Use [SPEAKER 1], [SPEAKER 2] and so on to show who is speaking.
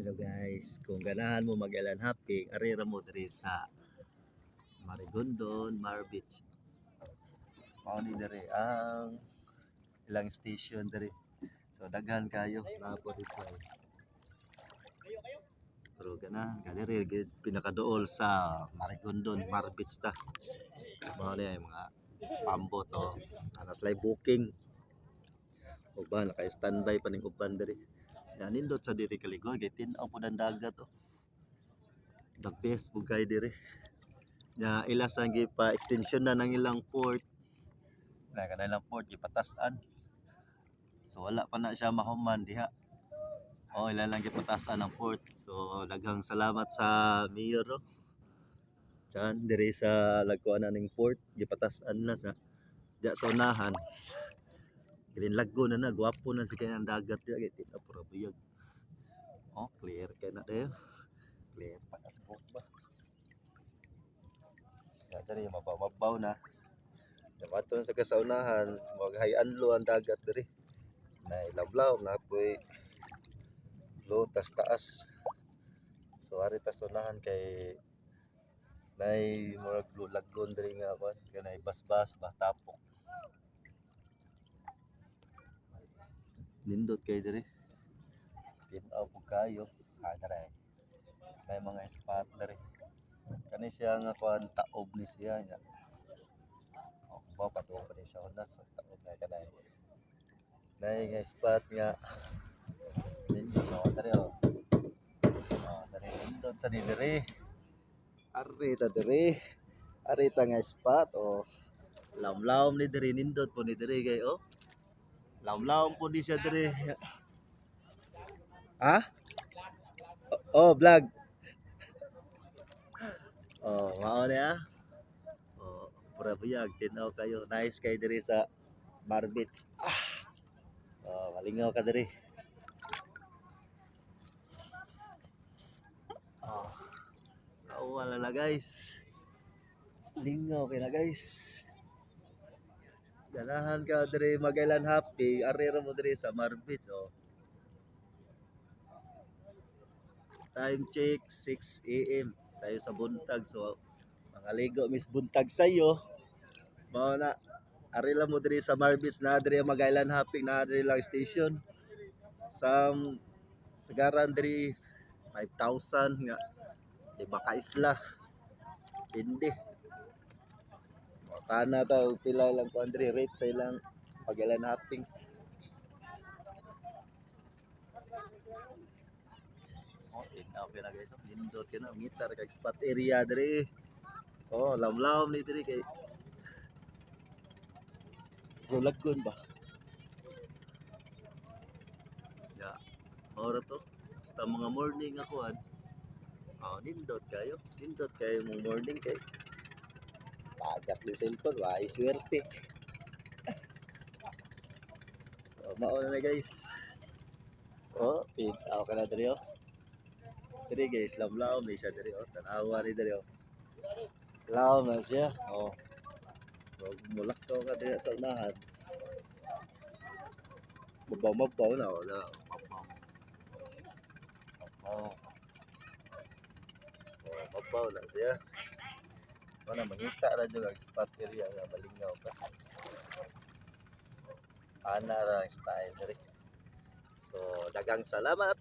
[SPEAKER 1] Hello guys, kung ganahan mo mag-island hopping, arira mo diri sa Marigondon, Beach. Mao ni diri ang ilang station diri. So daghan kayo na po dito. Pero ganahan ka diri gid pinakaduol sa Marigondon, Beach ta. Mao ni ay mga pambot o anas lay booking. Ug ba naka-standby pa ning uban diri. Yan nindot sa diri kaligor kay tin-aw pud ang dagat oh. The best pud kay diri. Nya ilas ang gipa extension na ng ilang port. Na kanilang port gipatas-an. So wala pa na siya mahuman diha. O ilan lang gipatasan ang port. So daghang salamat sa mayor no. Diyan diri sa lagkuan ning port gipatas-an na sa diya sa unahan. Gilinlago na gwapo na si kanang dagat diya kay tinapura buyag. Oh, clear kay na dayo. Clear pa kasbok ba. Ya diri mabaw na. Dapaton sa kasaunahan, maghayanlo ang dagat diri. Na ilablaw na po'y lutas taas. So ari ta sunahan kay nay murag lagon diri nga kon kanay basbas ba tapok. Nindot kay diri. Tin-aw pug kayo. Dere. May mga spot diri. Kani siya nga kon taob ni siya nya. Ba padung pa ni siya unas taob na kanay. Nay nga spot nga nindot no diri oh. Diri nindot sa diri. Arita diri. Arita nga spot oh. Lamlaom ni diri nindot po ni diri kay oh. Lamlaom po di siya diri. Ha? Oh, vlog. Oh, mao ni ah. Oh, pura buyag tinaw kayo. Nice kay diri sa Beach. Oh, malingaw ka diri. Oh. Wala na guys. Lingaw kay na guys. Ganahan ka diri mag-island hopping, arira mo diri sa Beach oh. Time check 6 AM sayo sa buntag so mga ligo mis buntag sayo. Mao na arila mo diri sa Beach na diri mag-island hopping na diri lang station. Sagaran diri 5,000 nga di ba ka isla. Hindi. Tana ta pila lang ko diri rate sa ilang mag-island hopping. Oh, tinaw kay na guys. Nindot kay na ngitar kay spot area diri. Oh, lamlaom ni diri kay Rulagon ba? Ya, ora to. Basta mga morning ako an. Oh, nindot kayo. Nindot kayo mong morning kay tagat ni cellphone, wai swerte. So, mauna na guys. Oh, pinaw ka na diri oh. Diri guys, lamlaom ni siya diri oh. Tanawa ni diri oh. Laom na siya. Oh. Mulakaw ka diri sa unahan. Mabaw na wala. Mabaw na siya. Mana mangita ra jud ang spot area nga malingaw ka. Ana ra ang style diri. So dagang salamat.